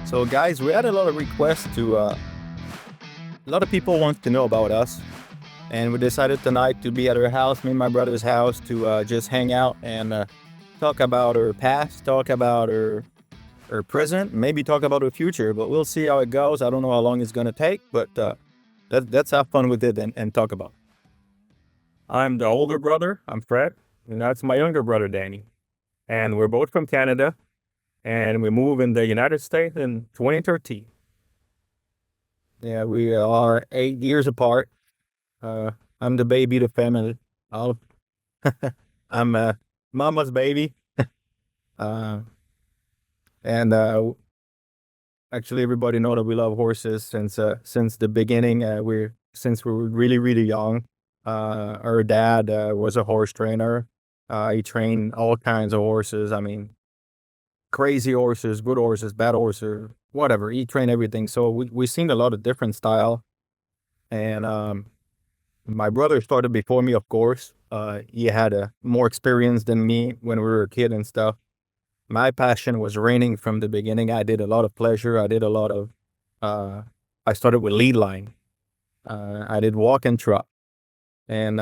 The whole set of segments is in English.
So, guys, we had a lot of requests a lot of people want to know about us, and we decided tonight to be at our house, me and my brother's house, to just hang out and talk about our past, talk about our present, maybe talk about our future. But we'll see how it goes. I don't know how long it's gonna take, but let's have fun with it and talk about. I'm the older brother. I'm Fred, and that's my younger brother, Danny, and we're both from Canada, and we moved in the United States in 2013. Yeah, we are 8 years apart. Uh, I'm the baby of the family. I'll, I'm mama's baby. Uh, and actually, everybody know that we love horses since the beginning. Since we were really young. Our dad was a horse trainer. He trained all kinds of horses. I mean, crazy horses, good horses, bad horses, whatever. He trained everything. So we seen a lot of different style. And my brother started before me, of course. He had more experience than me when we were a kid and stuff. My passion was reining from the beginning. I did a lot of pleasure. I did a lot of. Uh, I started with lead line. I did walk and trot, and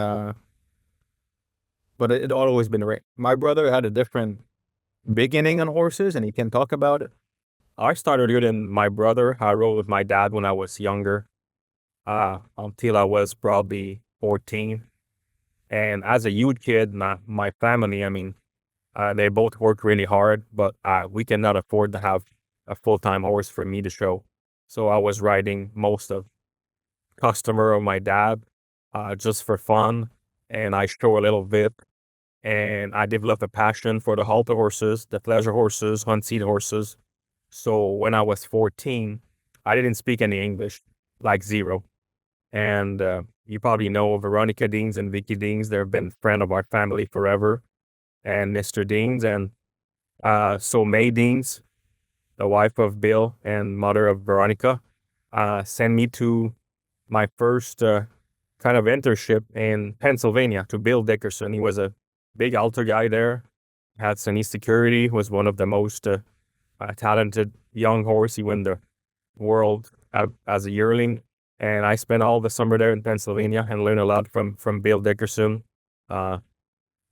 but it always been right. My brother had a different beginning on horses, and he can talk about it. I started earlier than my brother. I rode with my dad when I was younger, until I was probably 14. And as a youth kid, my family, I mean, they both work really hard, but we cannot afford to have a full-time horse for me to show. So I was riding most of customer of my dad, just for fun, and I show a little bit. And I developed a passion for the halter horses, the pleasure horses, hunt seat horses. So when I was 14, I didn't speak any English, like zero. And you probably know Veronica Deans and Vicky Deans. They've been friend of our family forever, and Mr. Deans. And so May Deans, the wife of Bill and mother of Veronica, sent me to my first kind of internship in Pennsylvania to Bill Dickerson. He was a big altar guy there, had Sunny Security, was one of the most talented young horse. He won the world as a yearling. And I spent all the summer there in Pennsylvania and learned a lot from Bill Dickerson. Uh,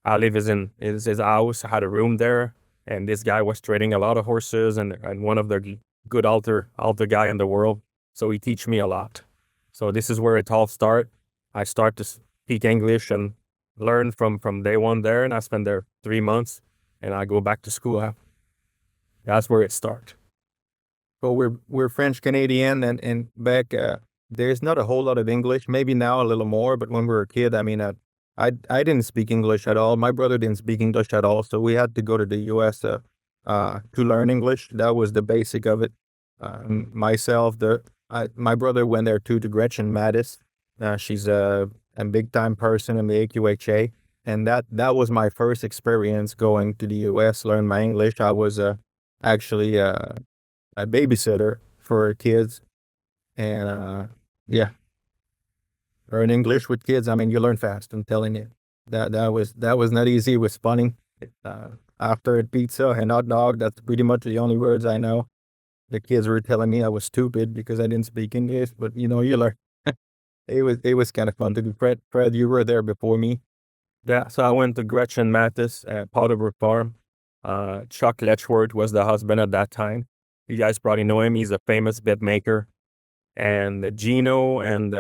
I live is in his house. I had a room there, and this guy was training a lot of horses and one of the good altar guy in the world. So he teach me a lot. So this is where it all start. I start to speak English and learn from day one there, and I spend there 3 months, and I go back to school. That's where it starts. Well, we're French Canadian, and back there's not a whole lot of English. Maybe now a little more, but when we were a kid, I mean, I didn't speak English at all. My brother didn't speak English at all, so we had to go to the U.S. To learn English. That was the basic of it. Myself, my brother went there too to Gretchen Mattis. She's a big time person in the AQHA, and that was my first experience going to the U.S. Learn my English. I was actually a babysitter for kids, and yeah, learn English with kids. I mean, you learn fast. I'm telling you, that was not easy. It was funny. Uh, After pizza and hot dog, that's pretty much the only words I know. The kids were telling me I was stupid because I didn't speak English, but you learn. It was kind of fun to do. Fred, you were there before me. Yeah, so I went to Gretchen Mathis at Potterberg Farm. Chuck Letchworth was the husband at that time. You guys probably know him. He's a famous bit maker. And Gino and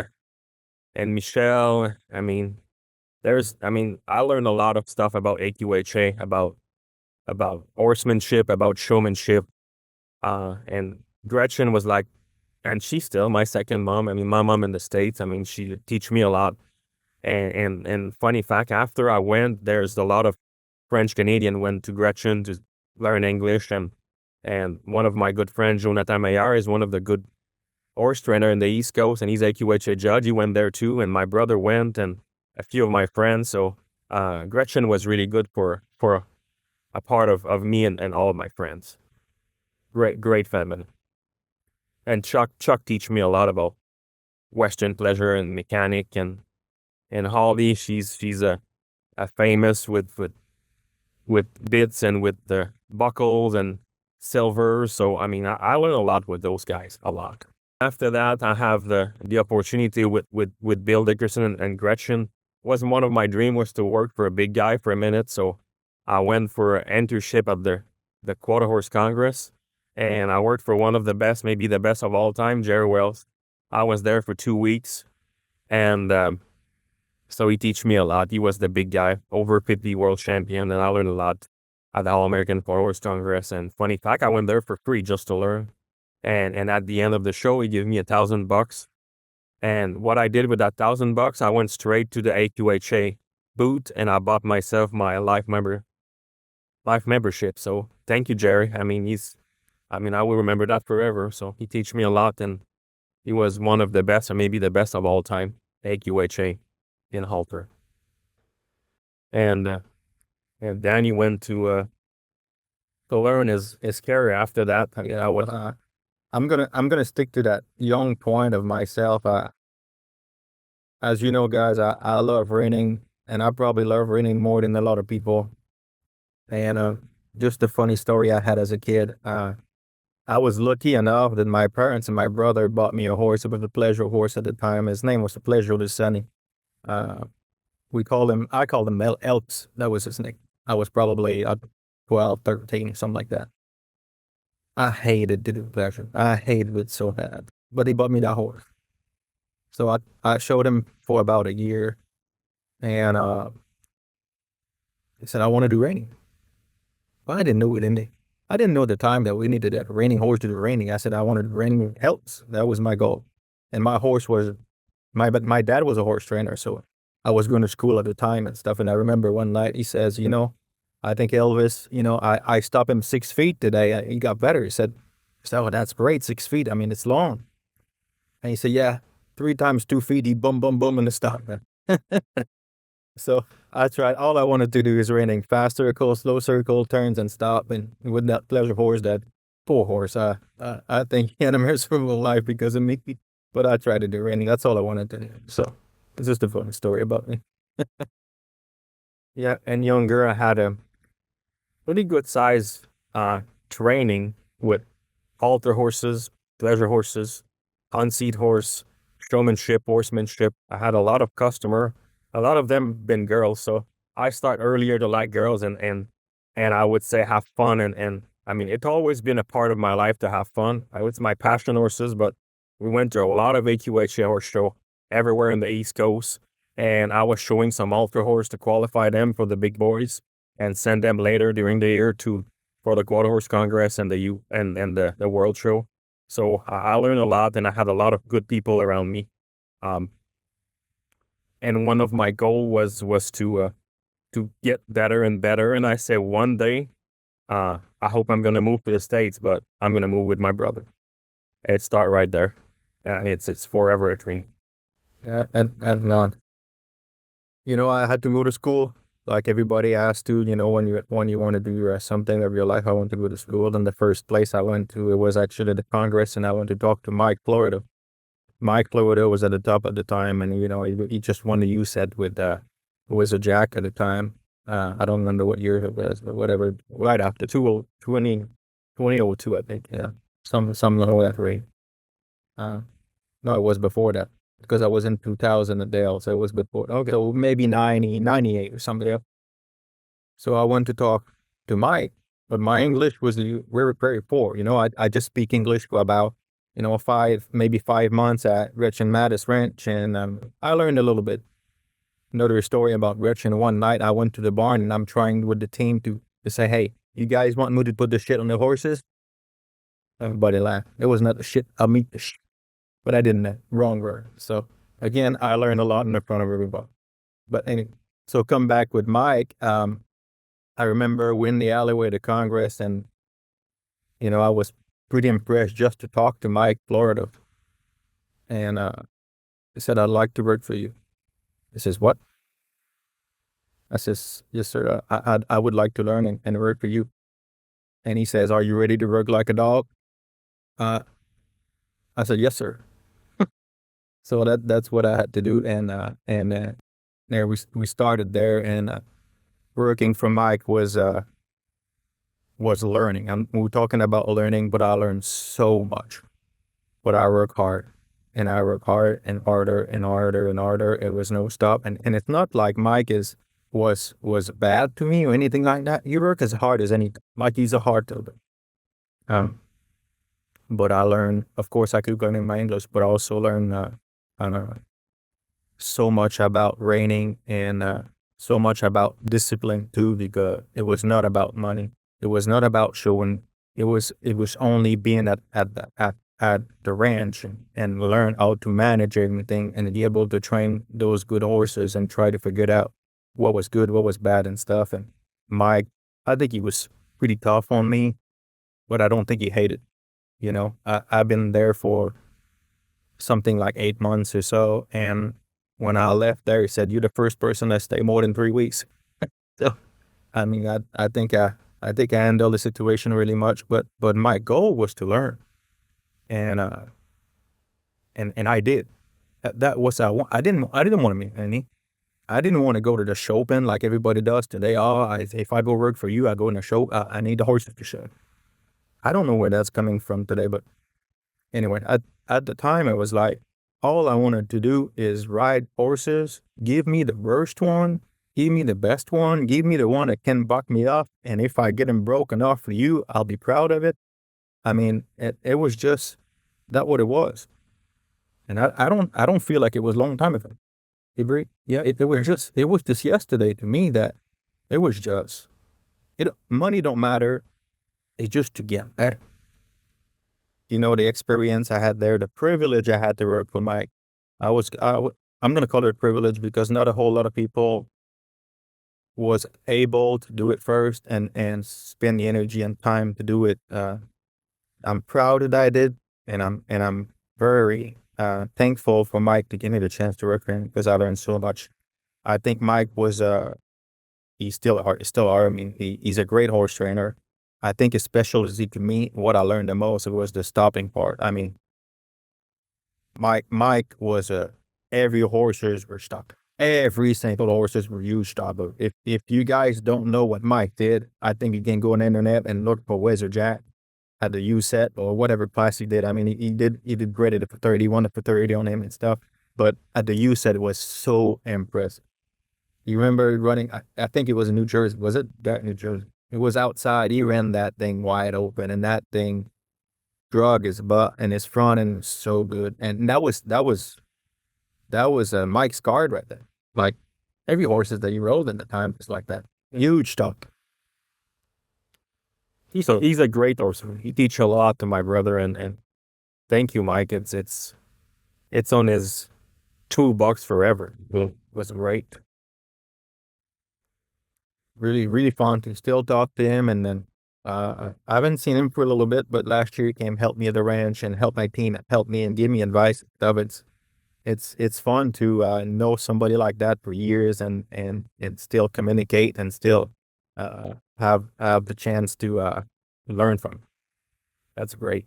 Michelle. I mean, I learned a lot of stuff about AQHA, about horsemanship, about showmanship. And Gretchen was like, and she's still my second mom. I mean, my mom in the States. I mean, she teach me a lot. And funny fact, after I went, there's a lot of French Canadian went to Gretchen to learn English, and one of my good friends, Jonathan Maillard, is one of the good horse trainer in the East Coast, and he's a QHA judge. He went there too, and my brother went, and a few of my friends. So Gretchen was really good for a part of me and all of my friends. Great family. And Chuck teach me a lot about Western pleasure and mechanic, and Holly, she's a famous with bits and with the buckles, and silver. So I mean, I learned a lot with those guys, a lot. After that, I have the opportunity with Bill Dickerson and Gretchen. Was one of my dream was to work for a big guy for a minute. So I went for an internship at the Quarter Horse Congress, and I worked for one of the best, maybe the best of all time, Jerry Wells. I was there for 2 weeks, and so he teach me a lot. He was the big guy, over 50 world champion, and I learned a lot at the All American Quarter Horse Congress. And funny fact, I went there for free just to learn. And at the end of the show, he gave me $1,000. And what I did with that $1,000, I went straight to the AQHA booth and I bought myself my life membership. So thank you, Jerry. I mean, I will remember that forever. So he teach me a lot, and he was one of the best, or maybe the best of all time, AQHA in halter. And and Danny went to learn his career after that. I'm gonna stick to that young point of myself. As you know, guys, I love reading, and I probably love reading more than a lot of people. And just a funny story I had as a kid. I was lucky enough that my parents and my brother bought me a horse. It was a pleasure horse at the time. His name was the Pleasure of the Sunny. Uh, I called him Elks. That was his name. I was probably 12, 13, something like that. I hated the pleasure. I hated it so bad. But he bought me that horse. So I showed him for about a year, and he said, I want to do reining. Well, I didn't know it, didn't I? I didn't know at the time that we needed a reining horse to do reining. I said I wanted reining helps. That was my goal. And my horse was but my dad was a horse trainer, so I was going to school at the time and stuff. And I remember one night he says, I think Elvis, I stopped him 6 feet today. He got better. He said, oh, that's great, 6 feet. I mean, it's long. And he said, yeah, 3 times 2 feet, he boom, boom, boom, and the stop, man. So I tried. All I wanted to do is running fast circle, slow circle, turns, and stop. And with that pleasure horse, that poor horse, I think he had a miserable life because of me. But I tried to do running. That's all I wanted to do. So it's just a funny story about me. Yeah, and younger, I had a pretty good size training with halter horses, pleasure horses, unseat horse, showmanship, horsemanship. I had a lot of customer, a lot of them been girls. So I start earlier to like girls and I would say have fun and I mean it's always been a part of my life to have fun. It's my passion horses, but we went to a lot of AQHA horse show everywhere in the East Coast, and I was showing some ultra horse to qualify them for the big boys and send them later during the year to for the Quarter Horse Congress and the World Show. So I learned a lot, and I had a lot of good people around me. Um, and one of my goal was to get better and better. And I said one day, I hope I'm gonna move to the States, but I'm gonna move with my brother. It start right there. It's forever a dream. Yeah, and not. I had to go to school like everybody has to. When you want to do something of your life, I want to go to school. And the first place I went to, it was actually the Congress, and I went to talk to Mike Florida. Mike Florida was at the top at the time, and he just won the USET with who was a Jack at the time. I don't remember what year it was, but whatever. Right after 2002, I think. Yeah, some of that rate. Uh, no, it was before that because I was in 2000 at Dale, so it was before. Okay, so maybe 98 or something. Else. So I went to talk to Mike, but my English was very, very poor. I just speak English for about, maybe 5 months at Rich and Mattis Ranch, and I learned a little bit. Another story about Rich, and one night I went to the barn, and I'm trying with the team to say, hey, you guys want me to put the shit on the horses? Everybody laughed. It was not the shit. I'll meet the shit. But I didn't. Wrong word. So again, I learned a lot in front of everybody. But anyway, so come back with Mike. I remember winning the alleyway to Congress, and I was pretty impressed just to talk to Mike Florida, and he said, "I'd like to work for you." He says, "What?" I says, "Yes, sir. I would like to learn and work for you." And he says, "Are you ready to work like a dog?" Uh, I said, "Yes, sir." So that's what I had to do, and there we started there, and working for Mike was was learning. We're talking about learning, but I learned so much. But I work hard, and I work hard and harder and harder and harder. It was no stop, and it's not like Mike was bad to me or anything like that. You work as hard as any. Like he's a hard to. Um, but I learned. Of course, I could learn in my English, but I also learned. I don't know, so much about reining and so much about discipline too, because it was not about money. It was not about showing. It was only being at the ranch and learn how to manage everything and be able to train those good horses and try to figure out what was good, what was bad and stuff. And Mike, I think he was pretty tough on me, but I don't think he hated. I've been there for something like 8 months or so. And when I left there, he said, "You're the first person that stayed more than 3 weeks." So, I mean, I think I handled the situation really much, but my goal was to learn, and I did. That was I didn't want to make any. I didn't want to go to the show pen like everybody does today. If I go work for you, I go in the show. I need the horses to show. I don't know where that's coming from today, but anyway, at the time, it was like, all I wanted to do is ride horses. Give me the worst one. Give me the best one. Give me the one that can buck me up. And if I get him broken off for you, I'll be proud of it. I mean, it was just that what it was. And I don't feel like it was a long time ago. You agree? Yeah, it was just yesterday to me that it was just, money don't matter. It's just to get better. The experience I had there, the privilege I had to work with Mike. I'm going to call it a privilege because not a whole lot of people was able to do it first and spend the energy and time to do it. I'm proud that I did, and I'm very thankful for Mike to give me the chance to work with him because I learned so much. I think Mike was he's still are. I mean, he's a great horse trainer. I think his specialty to me, what I learned the most was the stopping part. I mean, Mike was every horses were stopped. Every single horses were used stopper. If you guys don't know what Mike did, I think you can go on the internet and look for Wizard Jack at the U set or whatever class he did. I mean, he did graded for 30, wanted for 30 on him and stuff. But at the U set, it was so impressive. You remember running? I think it was in New Jersey. Was it that New Jersey? It was outside. He ran that thing wide open, and that thing drug his butt and his front end was so good. And that was Mike's card right there. Like every horses that he rode in the time was like that. Huge stuff. He's a great horseman. He teach a lot to my brother, and thank you, Mike. It's on his toolbox forever. It was great. Really, really fun to still talk to him. And then I haven't seen him for a little bit, but last year he came help me at the ranch and help my team, help me and give me advice and stuff. It's fun to know somebody like that for years and still communicate and still have the chance to learn from. That's great.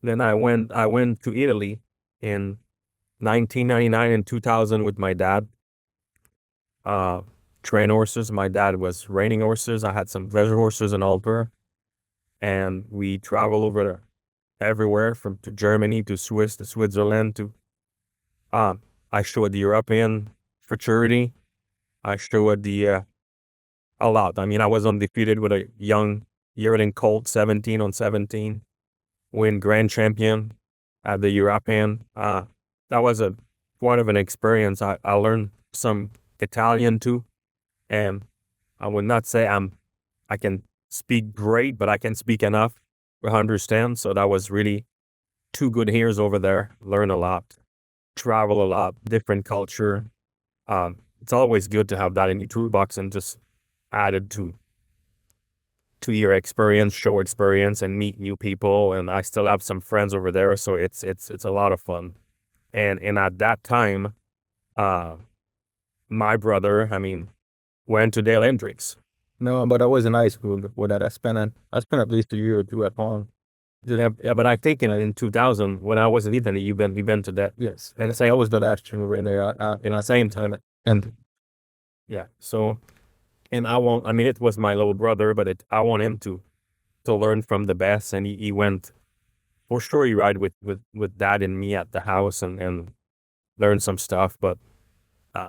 Then I went to Italy in 1999 and 2000 with my dad. Uh, Train horses. My dad was reining horses. I had some pleasure horses in Alper, and we travel over everywhere from to Germany to Swiss to Switzerland to um. I showed the European futurity. I showed the a lot. I mean, I was undefeated with a young yearling colt, 17 on 17, win grand champion at the European. That was a quite of an experience. I learned some Italian too, and I would not say I can speak great, but I can speak enough to understand. So that was really two good years over there. Learn a lot, travel a lot, different culture. It's always good to have that in your toolbox and just add it to your experience, show experience, and meet new people. And I still have some friends over there, so it's a lot of fun. And at that time, uh, my brother, I mean, went to Dale Hendricks. No, but I was in high school before that. I spent at least a year or two at home. Yeah, but I think in 2000 when I was in Italy, you've been to that. Yes, and say I was the last year in there in the same time. And yeah, so And I mean, it was my little brother, but I want him to learn from the best. And he went, for sure, he ride with dad and me at the house and learn some stuff. But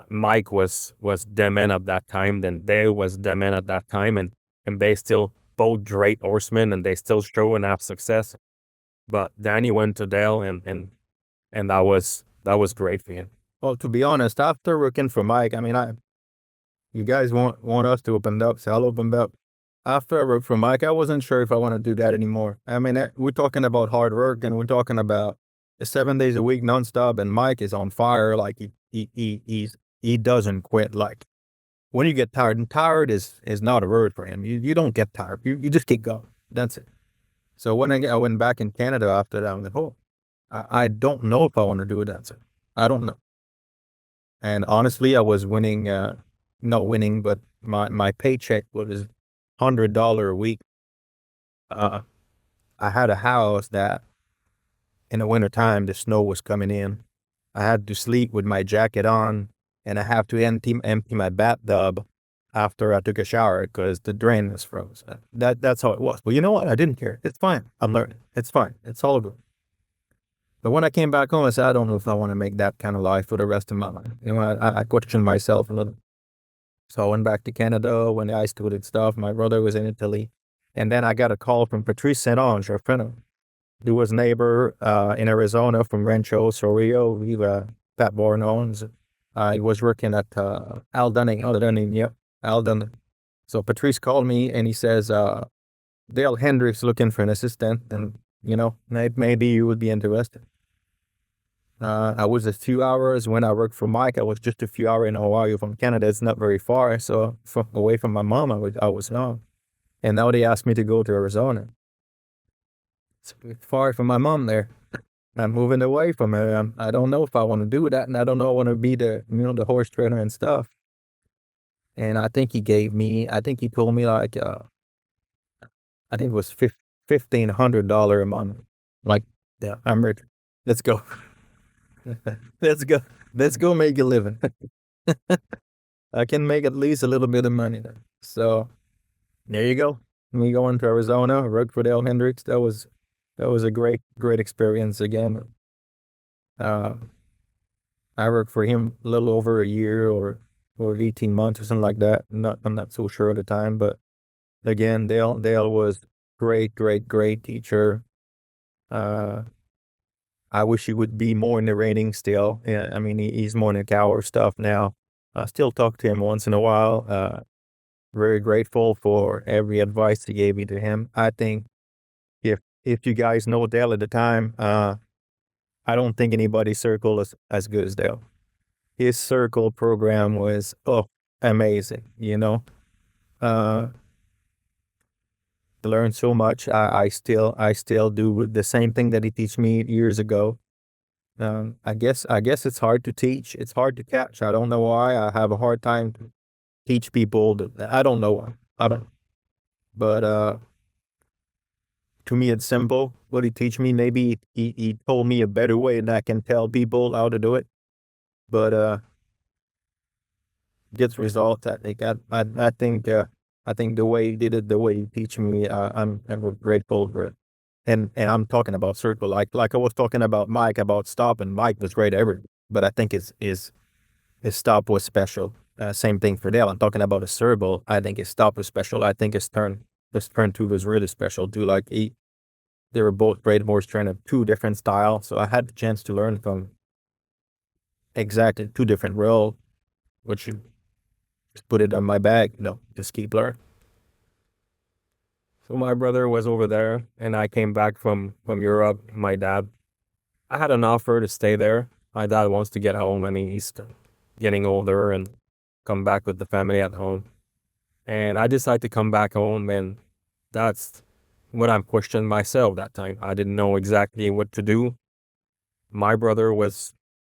Mike was the man at that time. Then Dale was the man at that time. And they still both great horsemen and they still show and have success. But Danny went to Dale and that was great for him. Well, to be honest, after working for Mike, I mean, you guys want us to open up, so I'll open up. After I worked for Mike, I wasn't sure if I want to do that anymore. I mean, we're talking about hard work, and we're talking about 7 days a week nonstop, and Mike is on fire. Like he doesn't quit. Like when you get tired, and tired is not a word for him. You don't get tired. You just keep going. That's it. So when I went back in Canada after that, I'm like, oh, I don't know if I want to do a dancer. I don't know. And honestly, I was winning, not winning, but my paycheck was $100 a week. Uh, I had a house that in the wintertime, the snow was coming in. I had to sleep with my jacket on, and I have to empty my bathtub after I took a shower because the drain was froze. That's how it was. But you know what? I didn't care. It's fine. I'm learning. It's fine. It's all good. But when I came back home, I said, I don't know if I want to make that kind of life for the rest of my life. You know, I questioned myself a little. So I went back to Canada when I studied stuff. My brother was in Italy. And then I got a call from Patrice St. Ange, our friend, who was neighbor in Arizona from Rancho Sorio. Pat Bourne owns. He was working at Al Dunning, yep, Al Dunning. So Patrice called me and he says, Dale Hendricks looking for an assistant. And, you know, maybe you would be interested. I was a few hours when I worked for Mike. I was just a few hours in Ohio from Canada. It's not very far. So away from my mom, I was young. And now they asked me to go to Arizona. It's far from my mom there. I'm moving away from her. I don't know if I want to do that. And I don't know if I want to be the horse trainer and stuff. And I think he told me like, I think it was $1,500 a month. Like, yeah, I'm rich. Let's go. Let's go. Let's go make a living. I can make at least a little bit of money then. So there you go. Me going to Arizona, worked for Dale Hendricks. That was a great experience again. Uh, I worked for him a little over a year or 18 months or something like that. I'm not so sure at the time, but again, Dale was great teacher. I wish he would be more in the ratings still. Yeah, I mean, he's more in the cower stuff now. I still talk to him once in a while. Very grateful for every advice he gave me to him. I think if you guys know Dale at the time, I don't think anybody's circle is as good as Dale. His circle program was amazing. You know, uh, learned so much. I still do the same thing that he teach me years ago. I guess it's hard to teach. It's hard to catch. I don't know why. I have a hard time to teach people. I don't know why. I don't. But to me, it's simple. What he teach me, maybe he told me a better way, and I can tell people how to do it. But gets results. I think the way he did it, the way he teach me, I'm grateful for it. And I'm talking about circle, like I was talking about Mike about stop, and Mike was great ever. But I think his stop was special. Same thing for Dale. I'm talking about a circle. I think his stop was special. I think his turn two was really special too. Like they were both great horse trainers, two different styles. So I had the chance to learn from exactly two different roles, which you just put it on my bag, just keep learning. So my brother was over there, and I came back from Europe. I had an offer to stay there. My dad wants to get home, and he's getting older and come back with the family at home. And I decided to come back home, and that's when I'm questioning myself that time. I didn't know exactly what to do. My brother was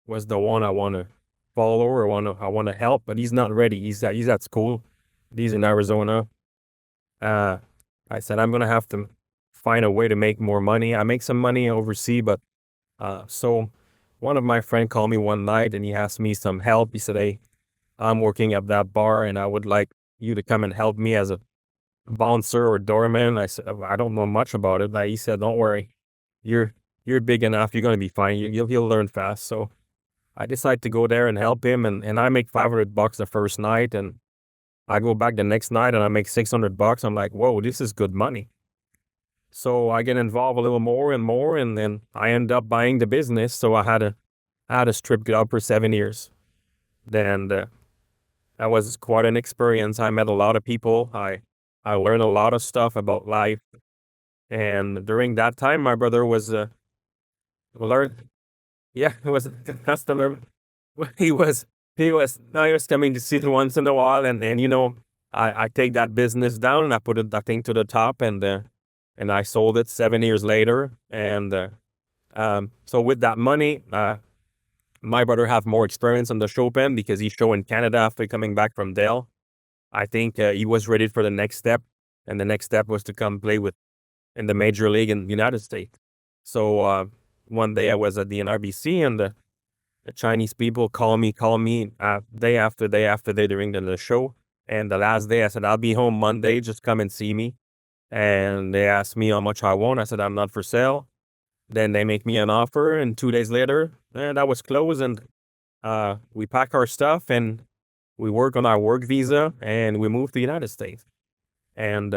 the one I want to follow or I want to help, but he's not ready. He's at school. He's in Arizona. Uh, I said I'm gonna have to find a way to make more money. I make some money overseas, but so one of my friend called me one night and he asked me some help. He said, "Hey, I'm working at that bar and I would like you to come and help me as a bouncer or doorman. I said, I don't know much about it. But he said, don't worry, you're you're big enough. You're gonna be fine. You'll learn fast. So I decided to go there and help him, and I make $500 the first night, and I go back the next night and I make $600. I'm like, whoa, this is good money. So I get involved a little more and more, and then I end up buying the business. So I had a strip club for 7 years. Then that was quite an experience. I met a lot of people. I learned a lot of stuff about life. And during that time, my brother was learn. Yeah, he was a customer. He was he was coming to see it once in a while, and I take that business down and I put it that thing to the top, and I sold it 7 years later. And so with that money, my brother have more experience on the Chopin because he show in Canada after coming back from Dell. I think he was ready for the next step, and the next step was to come play with in the major league in the United States. So one day I was at the NRBC, and the Chinese people call me day after day during the show. And the last day I said, I'll be home Monday, just come and see me. And they asked me how much I want. I said, I'm not for sale. Then they make me an offer, and 2 days later, that was closed, and we pack our stuff and we work on our work visa, and we moved to the United States. And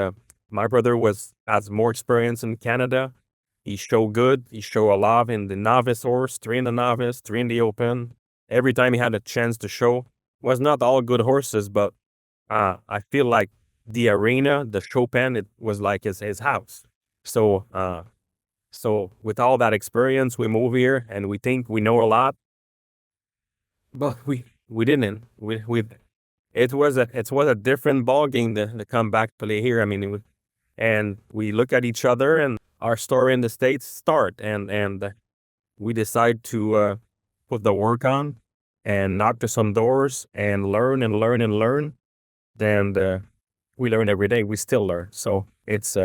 my brother has more experience in Canada. He show good. He show a lot in the novice horse, 3 in the novice, 3 in the open. Every time he had a chance to show, was not all good horses, but I feel like the arena, the Chopin, it was like his house. So so with all that experience, we move here and we think we know a lot, but we didn't. We it was a different ball game to come back play here. I mean, and we look at each other, and our story in the States start, and we decide to put the work on and knock to some doors and learn and learn and learn. Then we learn every day. We still learn. So it's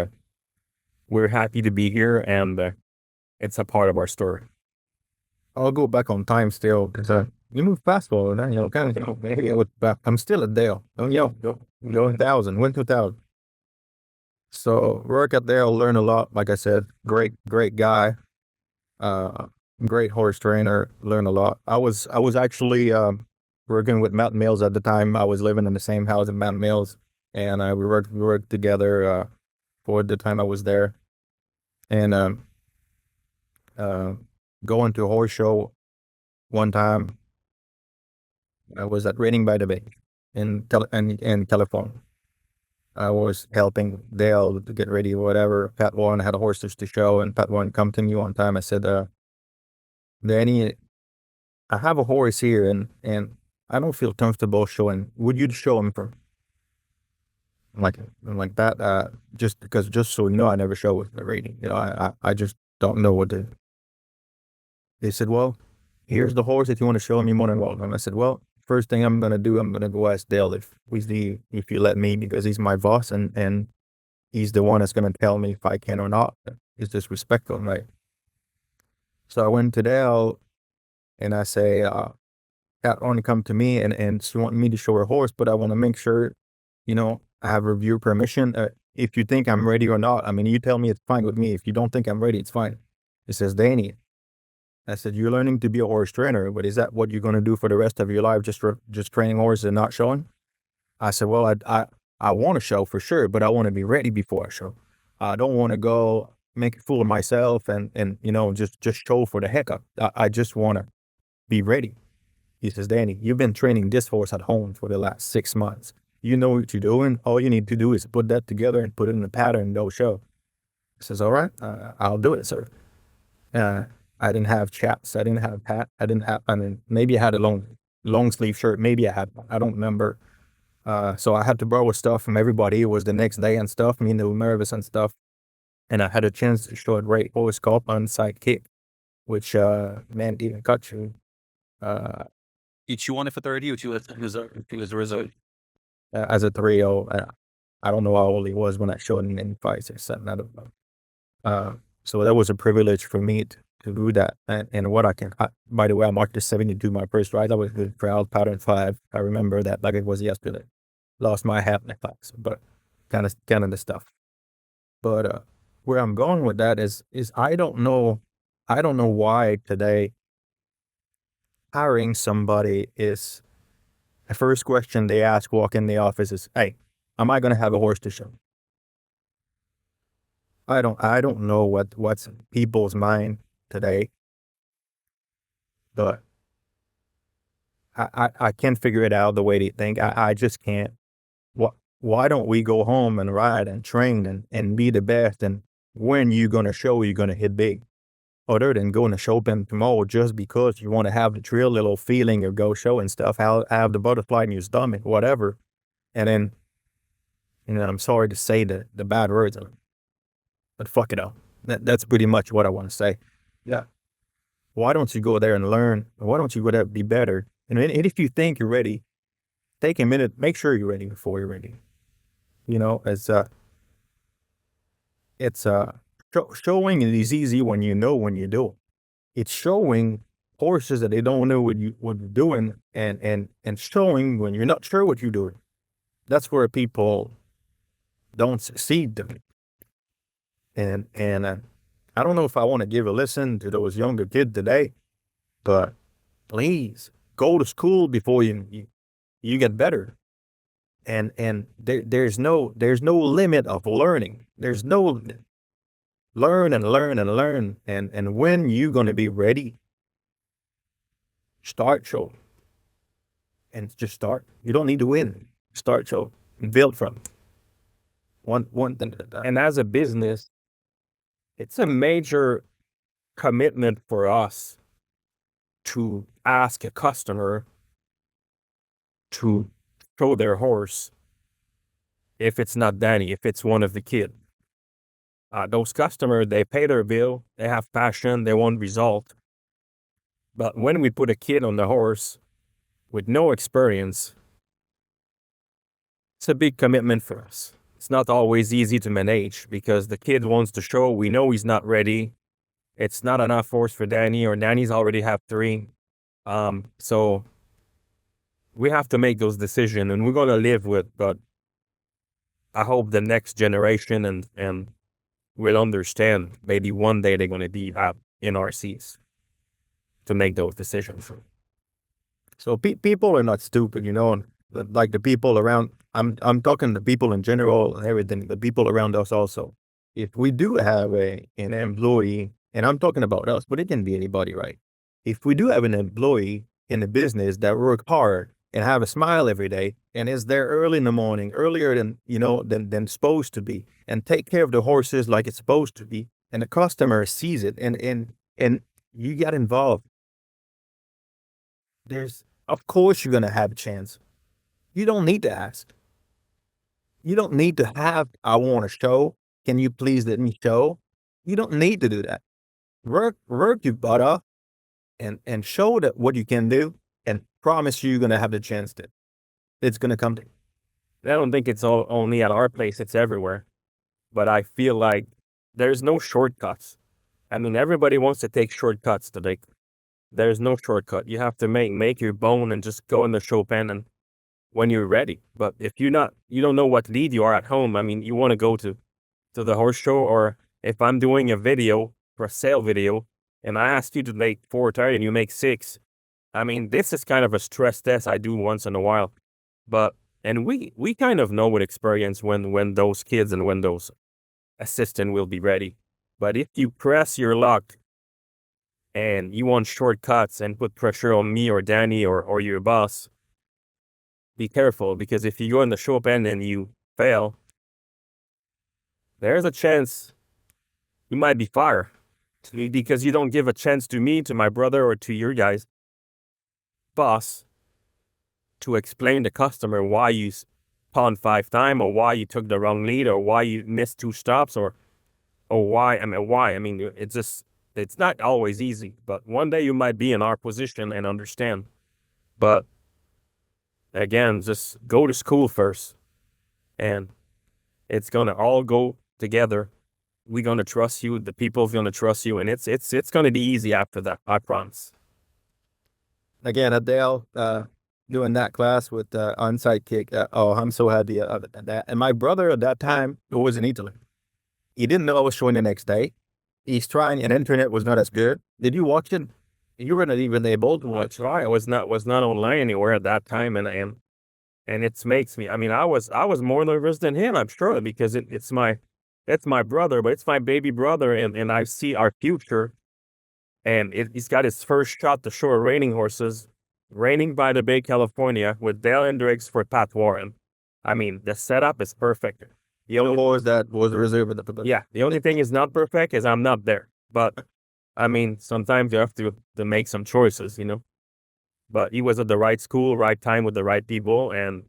we're happy to be here, and it's a part of our story. I'll go back on time still because you move fast forward, kind of, maybe I would back. I'm still at Dale. Oh, go 1,000, went to 1,000. So work at Dale, learn a lot. Like I said, great guy, uh, great horse trainer. Learn a lot. I was actually working with Mountain Mills at the time. I was living in the same house in Mountain Mills, and we worked together for the time I was there. And uh, going to a horse show one time. I was at Raining by the Bay in California. I was helping Dale to get ready or whatever. Pat Warren had horses to show, and Pat Warren come to me one time. I said, Danny, I have a horse here, and I don't feel comfortable showing. Would you show him for like that? Just because, just so you know, I never show with the rating. I just don't know what to. They said, well, here's the horse. If you want to show him, you're more than welcome. I said, well, first thing I'm gonna do, I'm gonna go ask Dale if you let me, because he's my boss, and he's the one that's gonna tell me if I can or not. It's disrespectful, right? So I went to Dale and I say, Cat want to come to me and she want me to show her horse, but I want to make sure, I have review permission. If you think I'm ready or not, I mean, you tell me, it's fine with me. If you don't think I'm ready, it's fine. It says, Danny, I said, you're learning to be a horse trainer, but is that what you're going to do for the rest of your life? Just training horses and not showing? I said, well, I want to show for sure, but I want to be ready before I show. I don't want to go make a fool of myself and just show for the heck of it. I just want to be ready. He says, Danny, you've been training this horse at home for the last 6 months. You know what you're doing. All you need to do is put that together and put it in a pattern and go show. I says, all right, I'll do it, sir. I didn't have chaps. I didn't have a hat. I mean, maybe I had a long sleeve shirt. Maybe I had, I don't remember. So I had to borrow stuff from everybody. It was the next day and stuff. I mean, they were nervous and stuff. And I had a chance to show a great horse called onside kick, which, man, even cut you. You won it for 30, or he was a result? As a 3-0. I don't know how old he was when I showed him in 5, 6, 7. I don't know. So that was a privilege for me to do that. And what by the way, I marked the 72 my first ride. I was good proud pattern 5. I remember that like it was yesterday. lost my hat in the class, but kind of the stuff. But where I'm going with that is I don't know why today hiring somebody is the first question they ask walk in the office is, "Hey, am I going to have a horse to show?" I don't know what's in people's mind today, but I can't figure it out the way they think. I just can't. What why don't we go home and ride and train and be the best, and when you gonna show you're gonna hit big? Other than going to show them tomorrow just because you want to have the thrill little feeling of go show and stuff, have the butterfly in your stomach, whatever. And then, I'm sorry to say the bad words, but fuck it up. That's pretty much what I want to say. Yeah. Why don't you go there and learn? Why don't you go there and be better? And if you think you're ready, take a minute, make sure you're ready before you're ready. As it's showing it is easy when you know when you do it. It's showing horses that they don't know what you're doing, and showing when you're not sure what you're doing. That's where people don't succeed. And I don't know if I want to give a listen to those younger kids today, but please go to school before you get better. And there's no limit of learning. There's no learn and learn and learn. And when you gonna be ready, start show and just start. You don't need to win. Start show and build from it. One thing at a time. And as a business, it's a major commitment for us to ask a customer to show their horse if it's not Danny, if it's one of the kids. Those customers, they pay their bill, they have passion, they want result. But when we put a kid on the horse with no experience, it's a big commitment for us. It's not always easy to manage because the kid wants to show, we know he's not ready. It's not enough horse for Danny, or Danny's already have 3. So we have to make those decisions, and we're gonna live with. But I hope the next generation and will understand. Maybe one day they're gonna be in RCs to make those decisions. So people are not stupid, and like the people around. I'm talking to people in general and everything. The people around us also. If we do have an employee, and I'm talking about us, but it can be anybody, right? If we do have an employee in the business that work hard and have a smile every day and is there early in the morning, earlier than supposed to be, and take care of the horses like it's supposed to be, and the customer sees it, and you get involved, of course you're gonna have a chance. You don't need to ask. You don't need to have, I want to show. Can you please let me show? You don't need to do that. Work your butt off and show that what you can do, and promise you're gonna have the chance to. It's gonna come to you. I don't think it's only at our place, it's everywhere. But I feel like there's no shortcuts. I mean, everybody wants to take shortcuts today. There's no shortcut. You have to make your bone and just go in the show pen and when you're ready. But if you don't know what lead you are at home. I mean, you want to go to the horse show, or if I'm doing a video for a sale video and I ask you to make 4:30 and you make 6, I mean, this is kind of a stress test I do once in a while. But and we kind of know with experience when those kids and when those assistant will be ready. But if you press your luck and you want shortcuts and put pressure on me or Danny or your boss, be careful, because if you go in the show pen and you fail, there's a chance you might be fired because you don't give a chance to me, to my brother, or to your guys' boss to explain to customer why you pawned 5 times, or why you took the wrong lead, or why you missed 2 stops, or why. I mean, it's not always easy, but one day you might be in our position and understand. But again, just go to school first, and it's gonna all go together. We're gonna trust you. The people's gonna trust you, and it's gonna be easy after that. I promise. Again, Adele, doing that class with on-site kick. Oh, I'm so happy at that. And my brother at that time was in Italy. He didn't know I was showing the next day. He's trying, and internet was not as good. Did you watch it? You were not even able to watch. That's right. I was not online anywhere at that time, and it makes me. I mean, I was more nervous than him. I'm sure because it's my brother, but it's my baby brother, and I see our future. And he's got his first shot to show raining horses, raining by the Bay, California, with Dale Hendricks for Pat Warren. I mean, the setup is perfect. The only was that was reserved at the Yeah, the only thing is not perfect is I'm not there. But I mean, sometimes you have to make some choices. But he was at the right school, right time with the right people, and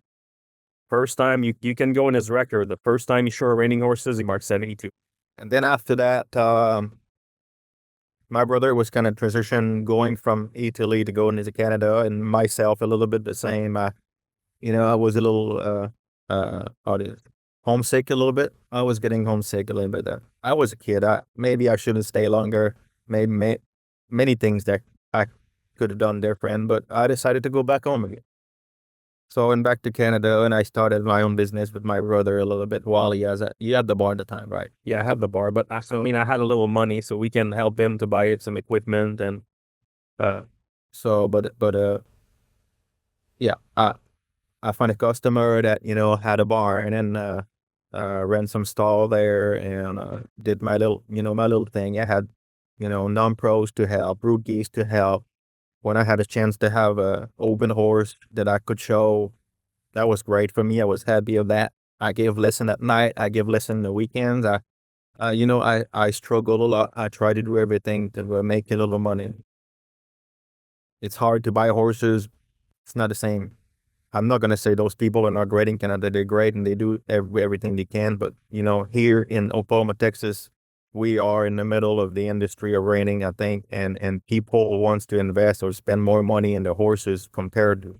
first time you can go in his record. The first time he showed raining horses, he marked 72. And then after that, my brother was kind of transition going from Italy to going into Canada, and myself a little bit the same. I was a little how do you- homesick a little bit. I was getting homesick a little bit. I was a kid. Maybe I should have stayed longer. Maybe many things that I could have done different, but I decided to go back home again. So I went back to Canada and I started my own business with my brother a little bit while he had the bar at the time, right? Yeah, I had the bar, but I had a little money, so we can help him to buy some equipment and uh, So, but yeah, I found a customer that had a bar, and then ran some stall there, and did my little thing. I had non-pros to help, rookies to help. When I had a chance to have a open horse that I could show, that was great for me. I was happy of that. I gave lesson at night. I give lesson the weekends. I struggled a lot. I try to do everything to make a little money. It's hard to buy horses. It's not the same. I'm not gonna say those people are not great in Canada. They're great and they do everything they can. But here in Oklahoma, Texas, we are in the middle of the industry of reining, I think, and people wants to invest or spend more money in the horses compared to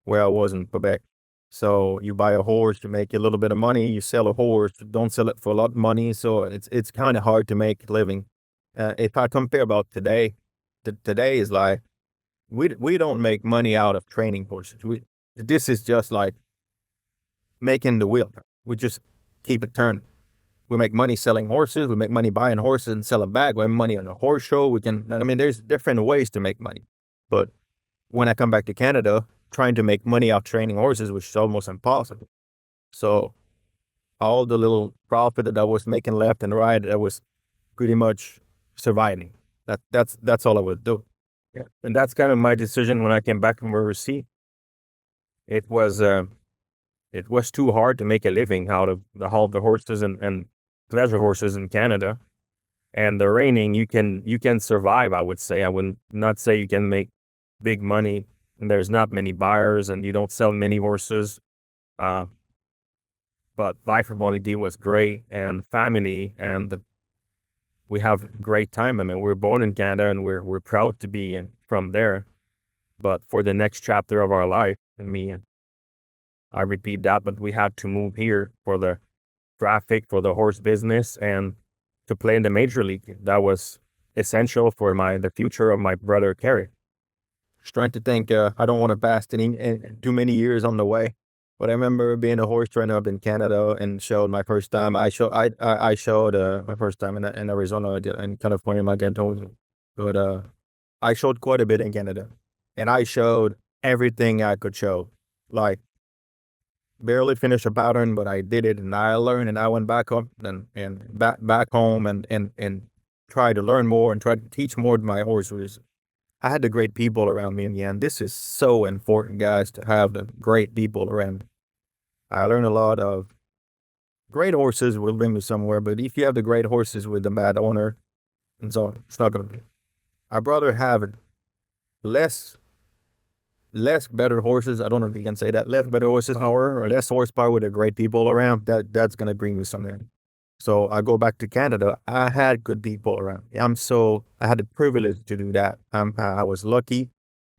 where I was in Quebec. So you buy a horse to make a little bit of money. You sell a horse, don't sell it for a lot of money. So it's kind of hard to make a living. If I compare about today, today is like we don't make money out of training horses. This is just like making the wheel turn. We just keep it turning. We make money selling horses. We make money buying horses and sell them back. We have money on a horse show. I mean, there's different ways to make money. But when I come back to Canada, trying to make money out training horses, which is almost impossible. So all the little profit that I was making left and right, I was pretty much surviving. That's all I would do. yeah, and that's kind of my decision when I came back from overseas. It was uh, it was too hard to make a living out of the horses and pleasure horses in Canada. And the reining, you can survive. I would say I would not say you can make big money. And there's not many buyers, and you don't sell many horses. Uh, but life quality was great, and family, and we have great time. I mean, we're born in Canada, and we're proud to be from there. But for the next chapter of our life, I repeat that, but we had to move here for the traffic, for the horse business, and to play in the major league. That was essential for the future of my brother Kerry. Just trying to think. I don't want to pass too many years on the way. But I remember being a horse trainer up in Canada and showed my first time. I showed my first time in Arizona, in California, like I told you. But I showed quite a bit in Canada, and I showed everything I could show. Like barely finished a pattern, but I did it, and I learned, and I went back up and back home and tried to learn more and try to teach more to my horses. I had the great people around me in the end. This is so important, guys, to have the great people around. I learned a lot of great horses will bring you somewhere, but if you have the great horses with the bad owner, and so it's not gonna be. I'd rather have less less better horses. I don't know if you can say that. Less better horses or less horsepower with the great people around. That's gonna bring me something. So I go back to Canada. I had good people around. I had the privilege to do that. I was lucky.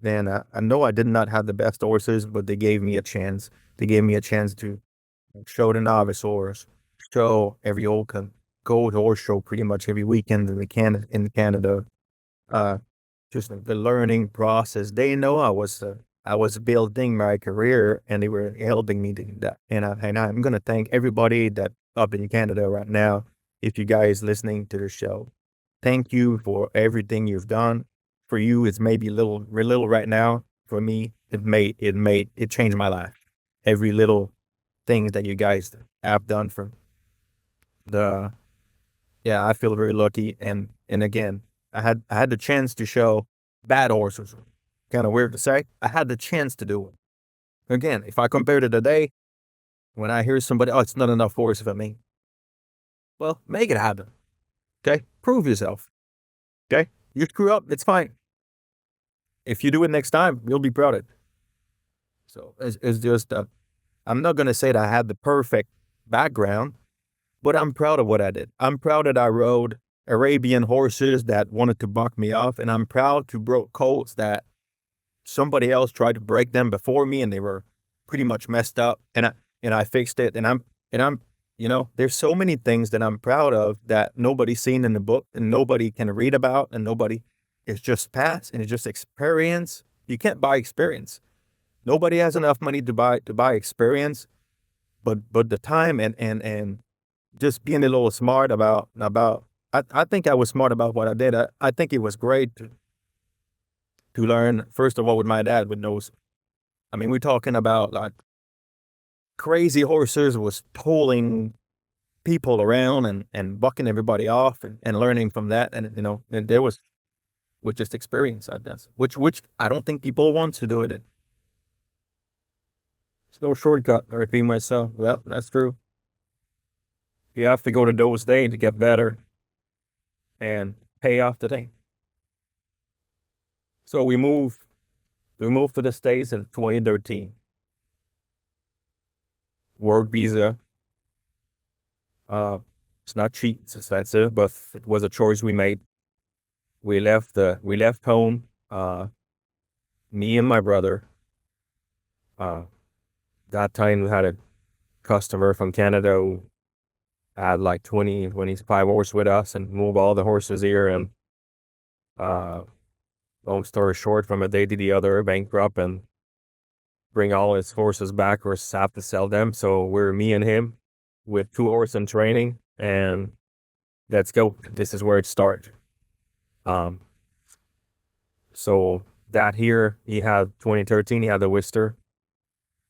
Then I know I did not have the best horses, but they gave me a chance. They gave me a chance to show the novice horse, show every old go to horse show pretty much every weekend in Canada. Uh, just the learning process. They know I was I was building my career, and they were helping me do that. And I'm gonna thank everybody that up in Canada right now. If you guys listening to the show, thank you for everything you've done. For you, it's maybe little right now. For me, it changed my life. Every little things that you guys have done for the yeah, I feel very lucky. And again, I had the chance to show bad horses. Kind of weird to say. I had the chance to do it. Again, if I compare to today, when I hear somebody, oh, it's not enough horse for me. Well, make it happen. Okay, prove yourself. Okay, you screw up, it's fine. If you do it next time, you'll be proud of it. So it's just, I'm not gonna say that I had the perfect background, but I'm proud of what I did. I'm proud that I rode Arabian horses that wanted to buck me off, and I'm proud to broke colts that somebody else tried to break them before me, and they were pretty much messed up, and I fixed it, and I'm there's so many things that I'm proud of that nobody's seen in the book and nobody can read about and nobody it's just past and it's just experience. You can't buy experience. Nobody has enough money to buy experience, but the time and just being a little smart about I think I was smart about what I did. I think it was great to learn, first of all, with my dad with those. I mean, we're talking about like crazy horses was pulling people around and bucking everybody off and learning from that. And, and there was, with just experience, I guess, which I don't think people want to do it. It's no shortcut. I repeat myself. Well, that's true. You have to go to those days to get better and pay off the day. So we moved to the States in 2013. Work visa. Uh, it's not cheap, it's expensive, but it was a choice we made. We left home, me and my brother. Uh, that time we had a customer from Canada who had like 25 horses with us and moved all the horses here. And uh, long story short, from a day to the other, bankrupt and bring all his horses back or have to sell them. So we're me and him with two horses in training, and let's go. This is where it started. Um, so that here, he had 2013, he had the Wister,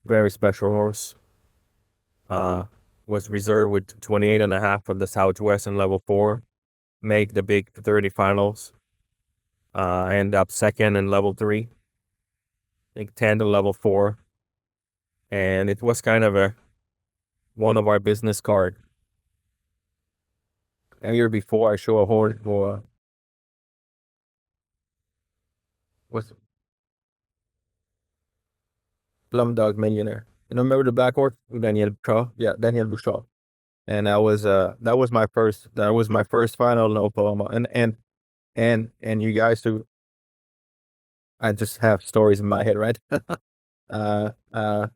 very special horse. Uh, was reserved with 28 and a half of the Southwest in level 4. Make the big 30 finals. End up second in level 3. I think 10 to level 4. And it was kind of one of our business card. A year before, I show a horse for was Plum Dog Millionaire. You know, remember the black horse? Daniel Bouchard? Yeah, Daniel Bouchard. And that was my first final in Oklahoma. And you guys too, I just have stories in my head, right? uh uh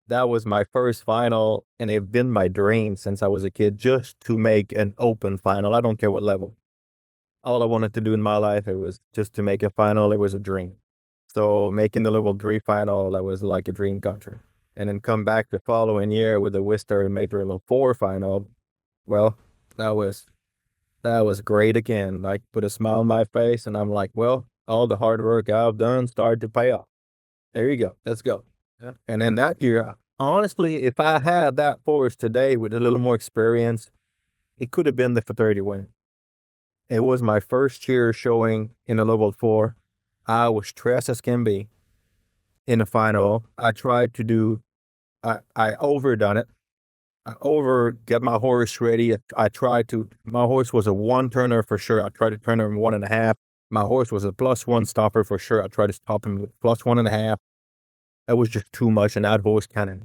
that was my first final, and it's been my dream since I was a kid just to make an open final. I don't care what level. All I wanted to do in my life, it was just to make a final. It was a dream. So making the level 3 final, that was like a dream come true. And then come back the following year with the Worcester and make the level 4 final. Well, that was that was great again. Like put a smile on my face, and I'm like, well, all the hard work I've done started to pay off. There you go. Let's go. Yeah. And then that year, honestly, if I had that force today with a little more experience, it could have been the for 30 win. It was my first year showing in a level 4. I was stressed as can be in the final. I tried to do, I overdone it. I over get my horse ready. I tried to, my horse was a one turner for sure. I tried to turn him 1.5. My horse was a +1 stopper for sure. I tried to stop him with +1.5. That was just too much. And that horse kind of,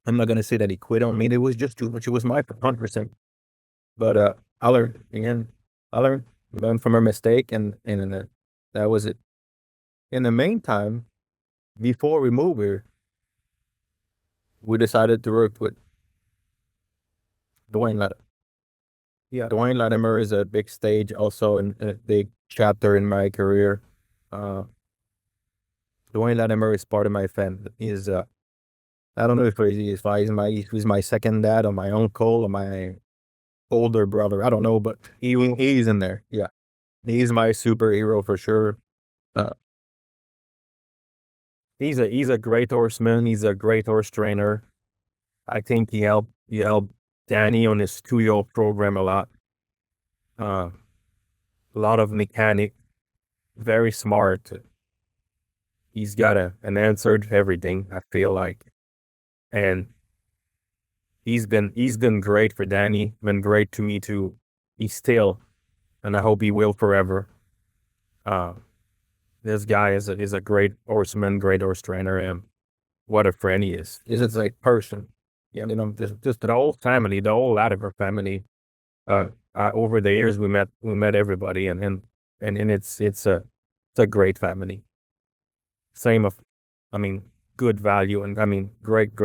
I'm not going to say that he quit on me. It was just too much. It was my 100%. But I learned again. I learned from a mistake, and that was it. In the meantime, before we moved here, we decided to work with Dwayne Latimer. Yeah, Dwayne Latimer is a big stage, also in a big chapter in my career. Uh, Dwayne Latimer is part of my family. He's I don't know if he's my second dad or my uncle or my older brother. I don't know, but he's in there. Yeah, he's my superhero for sure. Uh, he's a great horseman. He's a great horse trainer. I think he helped Danny on his 2-year program a lot. Uh, a lot of mechanic, very smart. He's got an answer to everything, I feel like. And he's been great for Danny, been great to me too. He's still, and I hope he will forever. Uh, this guy is a great horseman, great horse trainer, and what a friend he is. He's just a person. Yeah, just the whole family, the whole Latimer family. Uh, over the years we met everybody, and it's a great family. Same of, I mean, good value, and I mean, great.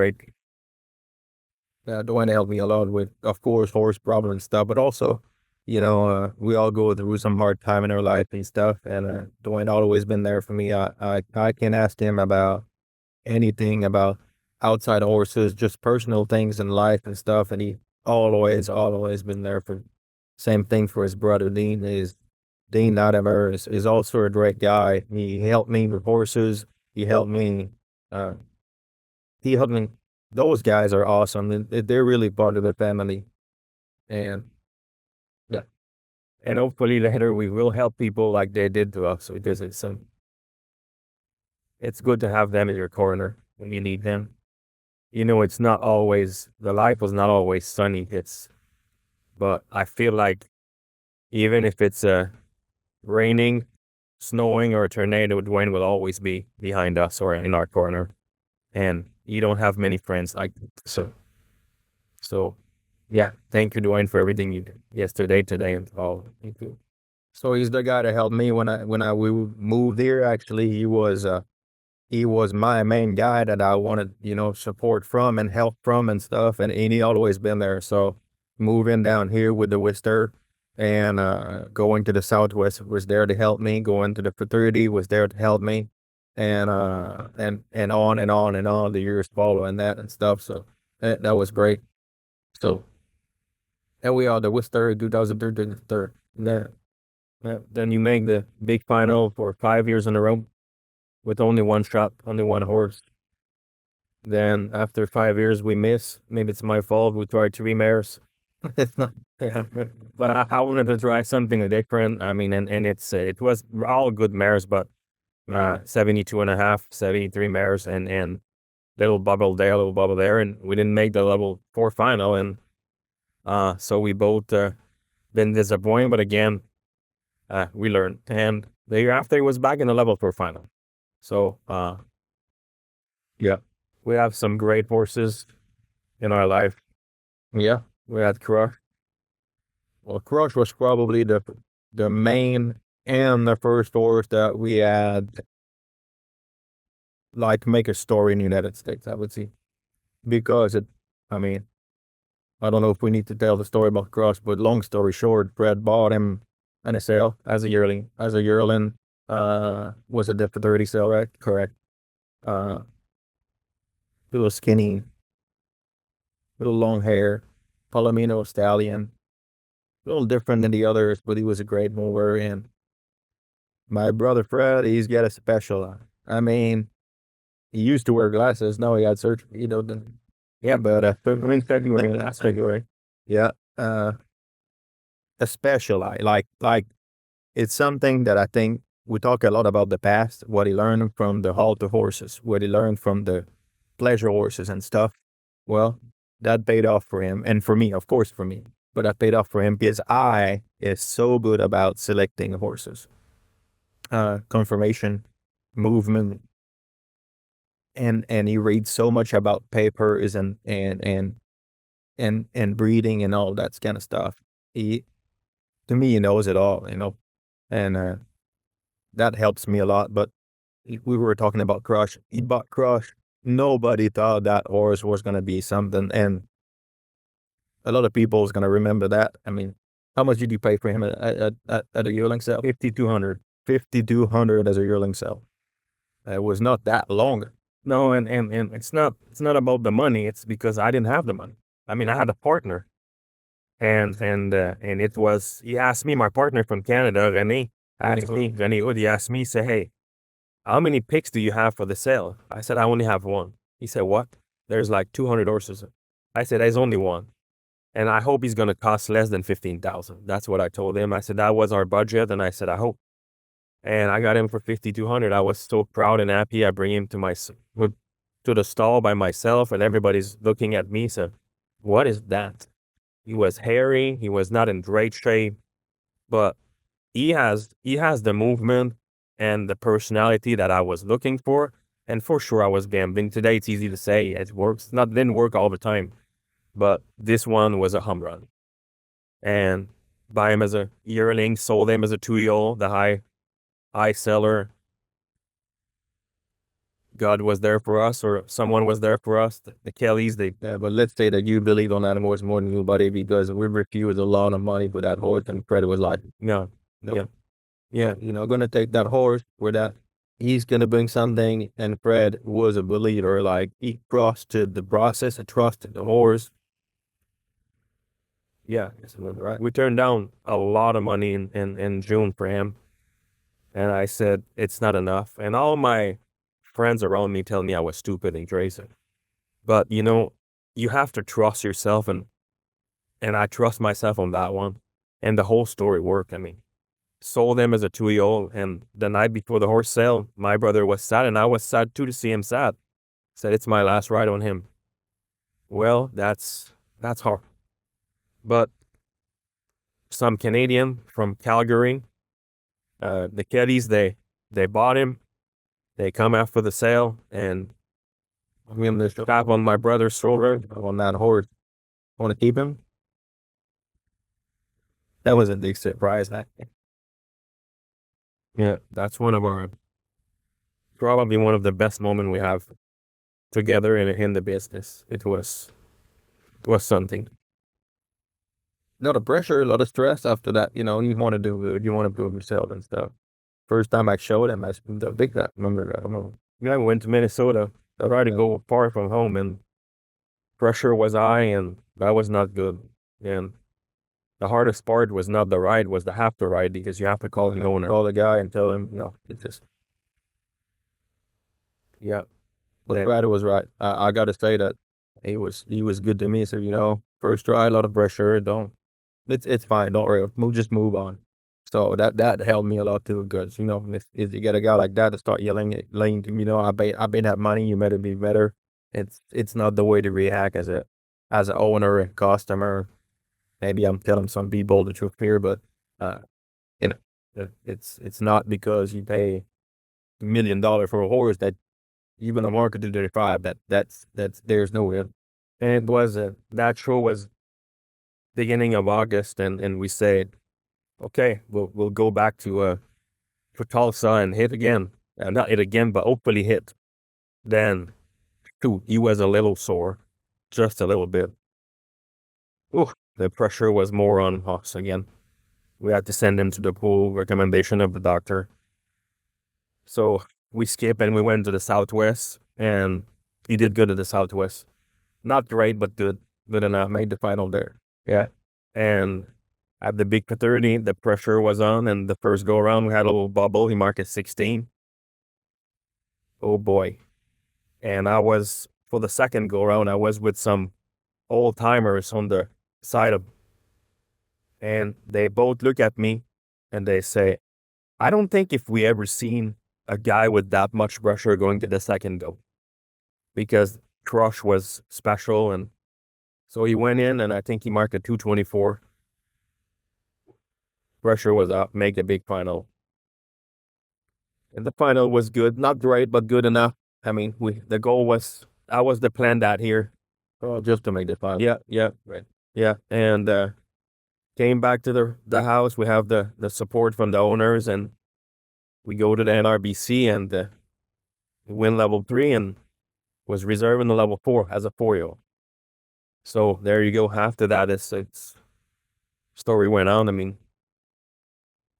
Dwayne helped me a lot with, of course, horse problem and stuff, but also, we all go through some hard time in our life and stuff, and Dwayne always been there for me. I can ask him about anything about outside horses, just personal things in life and stuff, and he always been there for. Same thing for his brother Dean. Dean Latimer is also a great guy. He helped me with horses. He helped me. Uh, he helped me. Those guys are awesome. They're really part of the family, and yeah. And hopefully later we will help people like they did to us. Because it's good to have them in your corner when you need them. It's not always the life was not always sunny. But I feel like even if it's raining, snowing, or a tornado, Dwayne will always be behind us or in our corner. And you don't have many friends like so. So, yeah, thank you, Dwayne, for everything you did yesterday, today, and all. Thank you. So he's the guy that helped me when we moved here. Actually, he was my main guy that I wanted, support from and help from and stuff, and he always been there. So moving down here with the Worcester and going to the Southwest was there to help me. Going to the fraternity was there to help me, and on and on and on the years following that and stuff. So that was great. So and we are the Worcester 2013. Then you make the big final for 5 years in a row with only one shot, only one horse. Then after 5 years, we miss. Maybe it's my fault. We tried 3 mares. It's not. Yeah, but I wanted to try something different. I mean, and it was all good mares, but 72 and a half, 73 mares, and little bubble there, little bubble there, and we didn't make the level 4 final, and so we both been disappointed. But again, we learned, and the year after, it was back in the level 4 final. So yeah. We have some great horses in our life. Yeah, we had Crush. Well, Crush was probably the main and the first horse that we had like make a story in the United States, I would say. Because I mean, I don't know if we need to tell the story about Crush, but long story short, Fred bought him an sale as a yearling. Was it the 30 sale, right? Correct. Uh, little skinny, little long hair, Palomino stallion. A little different than the others, but he was a great mover. And my brother Fred, he's got a special eye. I mean, he used to wear glasses. Now he had surgery. Yeah, but in February, last February, yeah, a special eye. Like it's something that I think we talk a lot about the past, what he learned from the halter horses, what he learned from the pleasure horses and stuff. Well, that paid off for him, and for me, of course, for me. But that paid off for him because I is so good about selecting horses, confirmation, movement, and he reads so much about papers and breeding and all that kind of stuff. He To me, he knows it all, and that helps me a lot. But we were talking about Crush. He bought Crush. Nobody thought that horse was gonna be something, and a lot of people is gonna remember that. I mean, how much did you pay for him at a yearling sale? 5,200. 5,200 as a yearling sale. It was not that long. No, and it's not about the money. It's because I didn't have the money. I mean, I had a partner, and it was he asked me, my partner from Canada, Renee Hood, he asked me, say, hey, how many picks do you have for the sale? I said, I only have one. He said, what? There's like 200 horses. I said, there's only one. And I hope he's going to cost less than 15,000. That's what I told him. I said, that was our budget. And I said, I hope. And I got him for 5,200. I was so proud and happy. I bring him to the stall by myself, and everybody's looking at me. So, what is that? He was hairy. He was not in great shape, but he has the movement and the personality that I was looking for. And for sure, I was gambling. Today, it's easy to say it works. Not didn't work all the time, but this one was a home run. And buy him as a yearling, sold him as a 2-year-old, the high seller. God was there for us, or someone was there for us. The Kellys, they Yeah, but let's say that you believe on that horse more than anybody because we refused a lot of money for that horse, and Fred was like, no, nope. yeah, yeah, Gonna take that horse where that he's gonna bring something. And Fred was a believer, like he trusted the process and trusted the horse. yeah. Right. We turned down a lot of money in June for him, and I said it's not enough. And all my friends around me tell me I was stupid and crazy. But you have to trust yourself, and I trust myself on that one. And the whole story worked. I mean, sold him as a 2-year-old, and the night before the horse sale, my brother was sad, and I was sad too to see him sad. Said it's my last ride on him. Well, that's hard. But some Canadian from Calgary, the Keddies, they bought him. They come after the sale, and I mean, this tap on my brother's shoulder. on that horse. Want to keep him? That was a big surprise. Yeah, that's probably one of the best moments we have together in the business. It was something. A lot of pressure, a lot of stress after that. You want to do good, you want to prove yourself and stuff. First time I showed him, I the big that. Remember that? I don't know. Yeah, I went to Minnesota. I tried to go far from home, and pressure was high, and that was not good. And the hardest part was not the ride, was the have to ride, because you have to call the owner, Call the guy and tell him, no, it's just. Yeah. But Brad was right. I got to say that he was good to me. So first try, a lot of pressure. Don't. It's fine. Don't worry. Just move on. So that helped me a lot too, because if you get a guy like that to start yelling, I bet that money. You better be better. It's not the way to react as an owner and customer. Maybe I'm telling some people the truth here, but uh, it's not because you pay $1 million for a horse that even a market to 35. That's there's no way. And it was that show was beginning of August, and we said, okay, we'll go back to Tulsa and hit again. Not hit again, but hopefully hit. Then, shoot, he was a little sore, just a little bit. Ooh, the pressure was more on us again. We had to send him to the pool, recommendation of the doctor. So we skipped and we went to the Southwest, and he did good at the Southwest. Not great, but good. Good enough. Made the final there. Yeah. And at the big 30, the pressure was on, and the first go around, we had a little bubble. He marked at 16. Oh boy. And for the second go around, I was with some old timers on the side of, and they both look at me and they say, I don't think if we ever seen a guy with that much pressure going to the second go, because Crush was special. And so he went in, and I think he marked a 224. Pressure was up, make the big final. And the final was good, not great, but good enough. I mean, the goal was, that was the plan that here. Oh, just to make the final. Yeah, Right. yeah. And came back to the house. We have the support from the owners, and we go to the NRBC and win level 3, and was reserving the level 4 as a 4-year-old. So there you go. After that, it's story went on. I mean,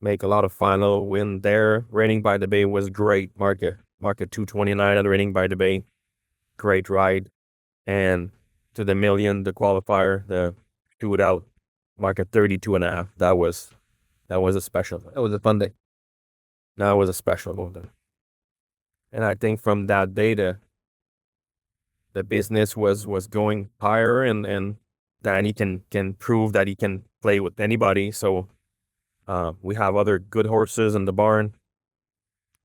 make a lot of final win there. Raining by the Bay was great. Market market 229 at Reading by the Bay. Great ride. And to the million, the qualifier, the shootout, market 32.5. That was a special. That was a fun day. That was a special moment. And I think from that day, the business was going higher, and that he can prove that he can play with anybody. So we have other good horses in the barn.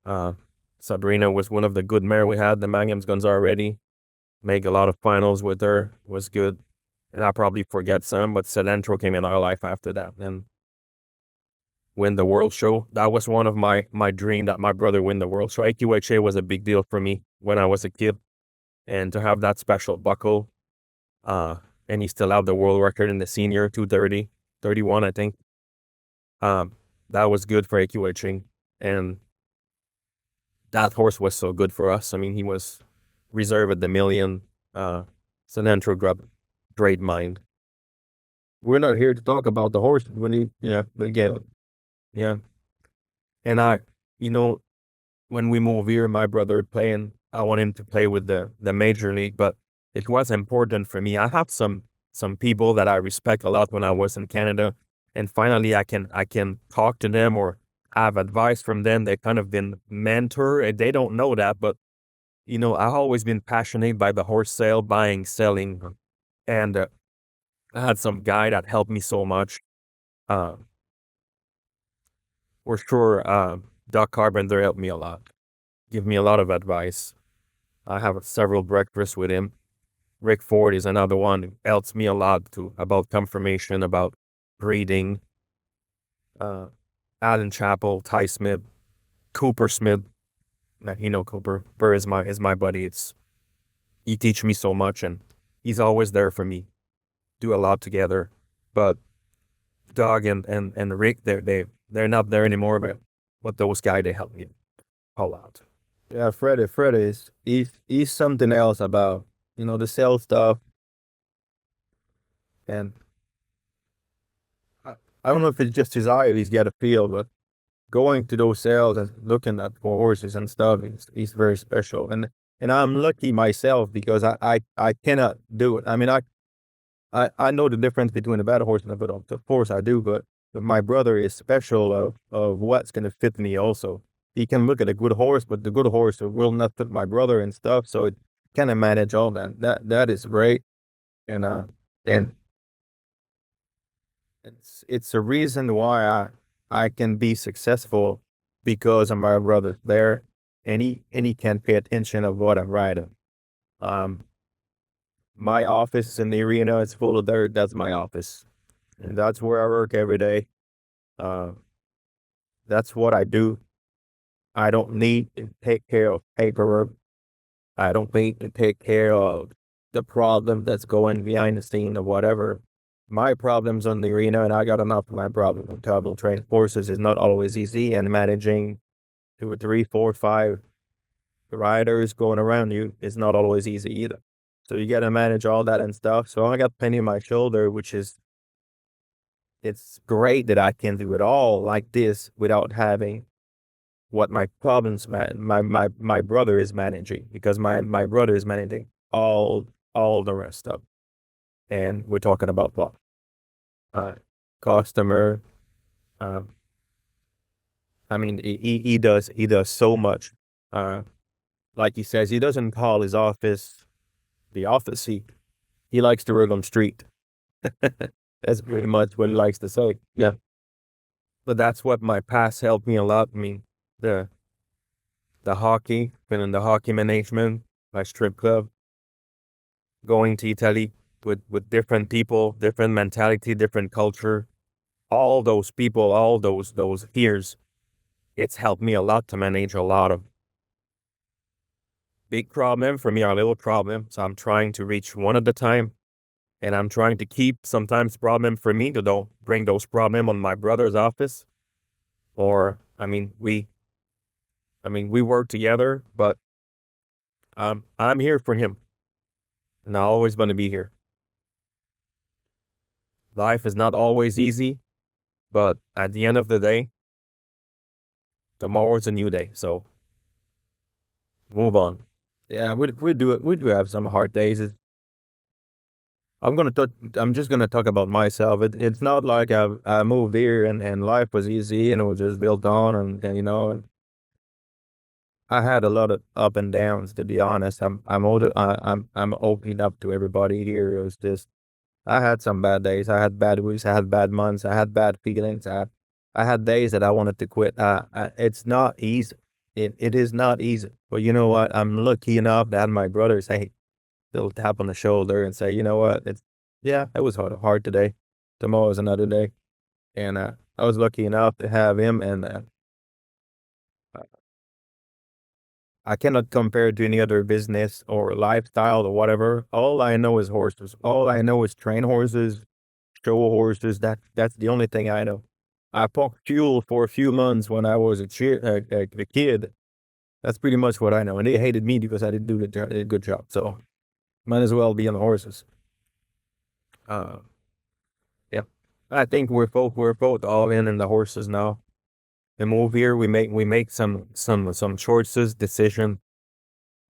Uh, Sabrina was one of the good mare we had. The Magnum's guns already. Make a lot of finals with her was good. And I probably forget some, but Cilantro came in our life after that and win the world show. That was one of my dream that my brother win the world show. AQHA was a big deal for me when I was a kid, and to have that special buckle, uh, and he still had the world record in the senior 230, 31, I think. Um, that was good for AQHA, and that horse was so good for us. I mean, he was reserve at the million. Cilantro grub, great mind. We're not here to talk about the horse when he, yeah, but again, yeah. And you know, when we move here, my brother playing, I want him to play with the major league, but it was important for me. I have some people that I respect a lot when I was in Canada, and finally I can talk to them or have advice from them. They kind of been mentor, and they don't know that, but I've always been passionate by the horse sale, buying, selling, and I had some guy that helped me so much. Uh, for sure, Doc Carpenter helped me a lot, give me a lot of advice. I have several breakfasts with him. Rick Ford is another one who helps me a lot too about confirmation, about breeding. Uh, Alan Chappell, Ty Smith, Cooper Smith. Cooper. Burr is my buddy. He teach me so much, and he's always there for me. Do a lot together. But Doug and Rick, they're not there anymore. But those guys, they help me a lot. Yeah, Freddie is he's something else about the sales stuff, and I, I don't know if it's just his eye he's got a feel, but going to those sales and looking at horses and stuff is very special, and I'm lucky myself because I cannot do it. I mean I know the difference between a bad horse and a good horse. Of course I do, but my brother is special of what's gonna fit me also. He can look at a good horse, but the good horse will not fit my brother and stuff. So it kind of manage all that. That is great, and and it's a reason why I can be successful because of my brother there, and he can pay attention of what I'm writing. Um, my office in the arena is full of dirt. That's my office, and that's where I work every day. Uh, that's what I do. I don't need to take care of paperwork. I don't need to take care of the problem that's going behind the scene or whatever. My problems on the arena, and I got enough of my problem with double trained horses, is not always easy, and managing two or three, four, five riders going around you is not always easy either. So you got to manage all that and stuff. So I got penny on my shoulder, which is it's great that I can do it all like this without having what my problems my brother is managing, because my brother is managing all the rest of, and we're talking about what uh customer. um I mean he does so much. uh like he says, he doesn't call his office the office. He likes to work on street. That's pretty much what he likes to say. Yeah, but that's what my past helped me a lot. I mean, the the hockey, been in the hockey management, my strip club, going to Italy with different people, different mentality, different culture, all those people, all those years, it's helped me a lot to manage a lot of big problem for me or little problem. So I'm trying to reach one at a time, and I'm trying to keep sometimes problem for me to don't bring those problem on my brother's office. Or we work together, but I'm here for him, and I always going to be here. Life is not always easy, but at the end of the day, tomorrow's a new day. So move on. Yeah, we do it. We do have some hard days. I'm gonna talk. I'm just gonna talk about myself. It's not like I moved here and life was easy and it was just built on and you know and I had a lot of up and downs to be honest. I'm older. I'm opening up to everybody here. It was just I had some bad days. I had bad weeks. I had bad months. I had bad feelings. I had days that I wanted to quit. It's not easy. It is not easy. But you know what? I'm lucky enough that my brother say little tap on the shoulder and say, you know what? It's yeah, it was hard today. Tomorrow is another day. And I was lucky enough to have him and I cannot compare it to any other business or lifestyle or whatever. All I know is horses. All I know is train horses, show horses. That's the only thing I know. I pumped fuel for a few months when I was a kid. That's pretty much what I know. And they hated me because I didn't do a good job. So might as well be on the horses. Uh, yeah. I think we're both all in the horses now. We move here. We make some choices, decision.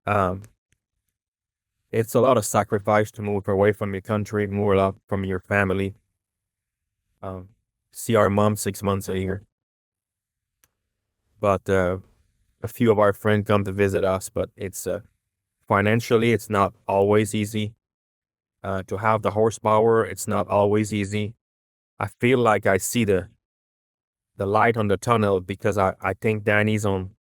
Um, it's a lot of sacrifice to move away from your country, move out from your family. Um, see our mom 6 months a year, but a few of our friends come to visit us. But it's financially, it's not always easy. To have the horsepower, it's not always easy. I feel like I see the light on the tunnel because I think Danny's on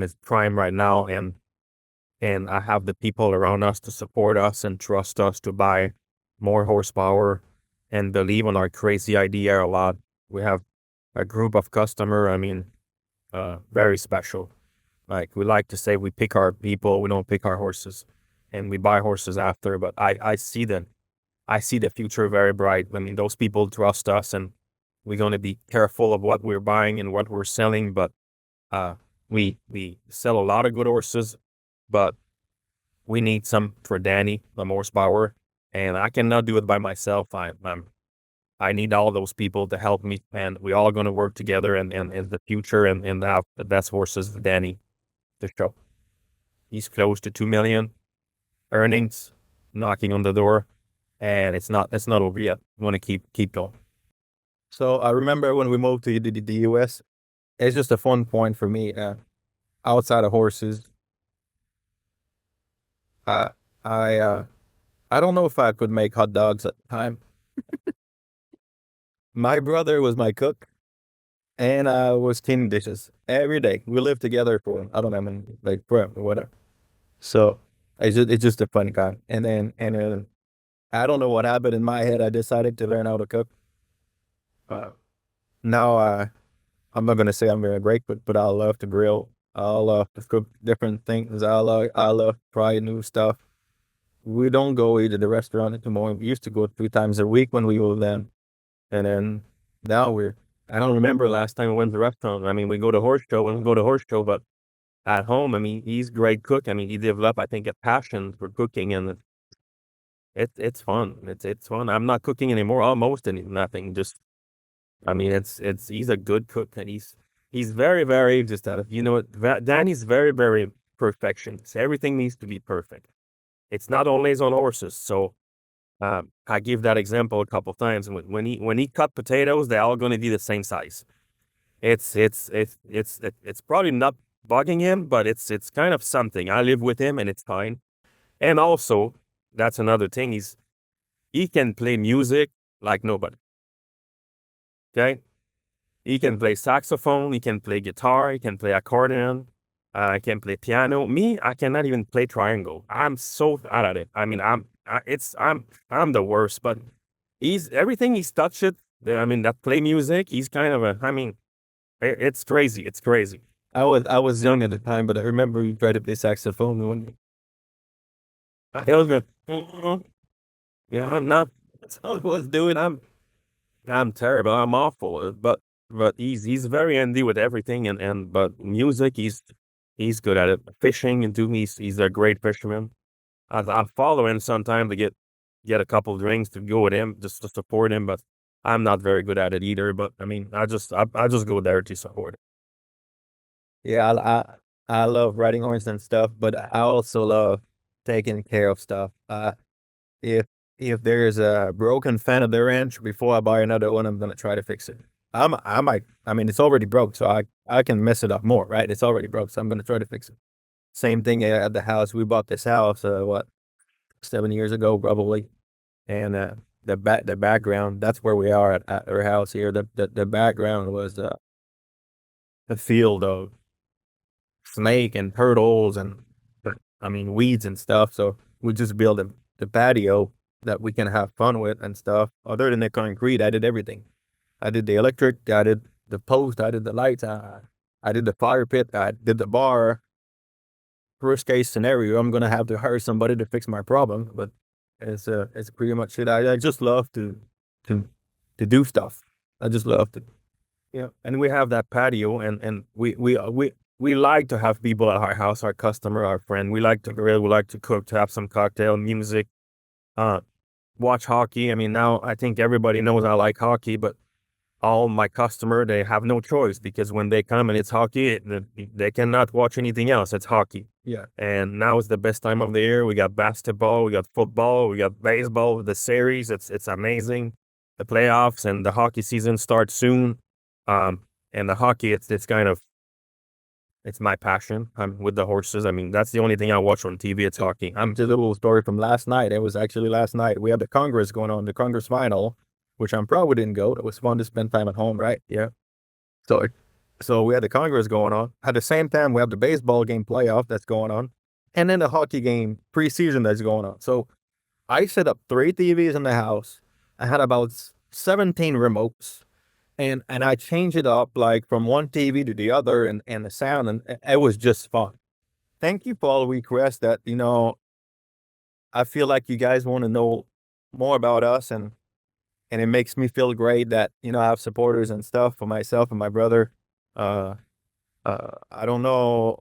his prime right now, and I have the people around us to support us and trust us to buy more horsepower and believe in our crazy idea a lot. We have a group of customer, I mean, very special. Like we like to say we pick our people, we don't pick our horses. And we buy horses after, but I see the future very bright. I mean, those people trust us and we're going to be careful of what we're buying and what we're selling, but uh we sell a lot of good horses, but we need some for Danny, the horsepower, and I cannot do it by myself. I need all those people to help me, and we all going to work together and in the future and have the best horses for Danny to show. He's close to 2 million earnings, knocking on the door, and it's not over yet. We want to keep going. So I remember when we moved to the US, it's just a fun point for me. Outside of horses, uh, I I don't know if I could make hot dogs at the time. My brother was my cook, and I was cleaning dishes every day. We lived together for I don't know, I mean, like forever or whatever. So it's just a fun guy. And then I don't know what happened in my head. I decided to learn how to cook. Uh, now I'm not gonna say I'm very great, but I love to grill. I love to cook different things. I love to try new stuff. We don't go eat at the restaurant anymore. We used to go 3 times a week when we were then. And then now I don't remember last time we went to the restaurant. I mean, we go to horse show and we go to horse show, but at home, I mean, he's a great cook. I mean, he developed, I think, a passion for cooking and it's fun. It's fun. I'm not cooking anymore, almost nothing. Just, I mean, he's a good cook and he's very, very just out of, Danny's very, very perfectionist. Everything needs to be perfect. It's not always on horses. So, I give that example a couple times. When he cut potatoes, they're all going to be the same size. It's probably not bugging him, but it's kind of something. I live with him, and it's fine. And also, that's another thing. He can play music like nobody. Okay, he can play saxophone. He can play guitar. He can play accordion. I can play piano. Me, I cannot even play triangle. I'm so bad at it. I mean, I'm the worst. But he's everything he's touched it. I mean, that play music. He's kind of a. I mean, it's crazy. It's crazy. I was young at the time, but I remember we tried to play saxophone when I was good. Yeah, I'm not. That's all I was doing. I'm terrible. I'm awful. But he's very handy with everything and but music he's good at it. Fishing and doing he's a great fisherman. I follow him sometime to get a couple drinks to go with him just to support him, but I'm not very good at it either. But I mean, I just go there to support. Yeah, I love riding horses and stuff, but I also love taking care of stuff. If if there's a broken fan of the wrench before I buy another one, I'm gonna try to fix it. I might. I mean, it's already broke, so I can mess it up more, right? It's already broke, so I'm gonna try to fix it. Same thing at the house. We bought this house, what, 7 years ago, probably, and the background. That's where we are at our house here. The background was a field of snake and turtles and I mean weeds and stuff. So we just built the patio that we can have fun with and stuff. Other than the concrete, I did everything. I did the electric, I did the post, I did the lights, I did the fire pit, I did the bar. Worst case scenario, I'm gonna have to hire somebody to fix my problem, but it's pretty much it. I just love to to do stuff. I just love to. Yeah, and we have that patio, and we like to have people at our house, our customer, our friend. We like to grill, we like to cook, to have some cocktail, music, uh, watch hockey. I mean, now I think everybody knows I like hockey, but all my customer, they have no choice because when they come and it's hockey, they cannot watch anything else. It's hockey. Yeah. And now is the best time of the year. We got basketball, we got football, we got baseball, the series. It's amazing. The playoffs and the hockey season starts soon. And the hockey, it's kind of it's my passion. I'm with the horses. I mean, that's the only thing I watch on TV. It's hockey. I'm just a little story from last night. It was actually last night. We had the Congress going on, the Congress final, which I'm proud we didn't go. It was fun to spend time at home, right? Yeah. So, so we had the Congress going on. At the same time, we have the baseball game playoff that's going on, and then the hockey game preseason that's going on. So I set up 3 TVs in the house. I had about 17 remotes, and I changed it up like from one TV to the other, and the sound, and it was just fun. Thank you for all the requests that, I feel like you guys want to know more about us, and it makes me feel great that, I have supporters and stuff for myself and my brother. Uh, I don't know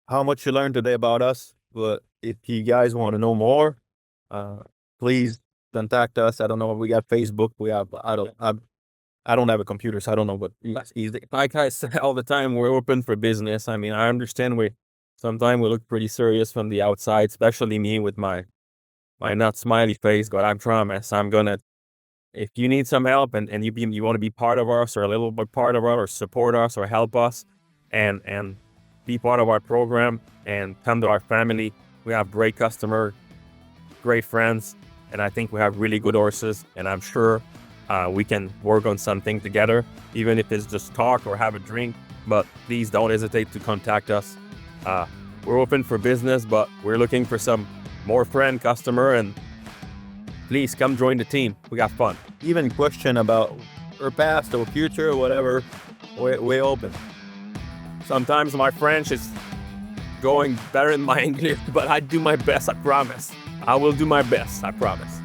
how much you learned today about us, but if you guys want to know more, uh, please contact us. I don't know if we got Facebook. We have, I don't have a computer, so I don't know, but it's easy. Like I say all the time, we're open for business. I mean, I understand sometimes we look pretty serious from the outside, especially me with my not smiley face, but I promise I'm gonna, if you need some help and you want to be part of us or a little bit part of us or support us or help us and be part of our program and come to our family, we have great customer, great friends, and I think we have really good horses, and I'm sure we can work on something together, even if it's just talk or have a drink. But please don't hesitate to contact us. We're open for business, but we're looking for some more friend, customer, and please come join the team. We got fun. Even question about our past or future or whatever, we're open. Sometimes my French is going better than my English, but I do my best, I promise. I will do my best, I promise.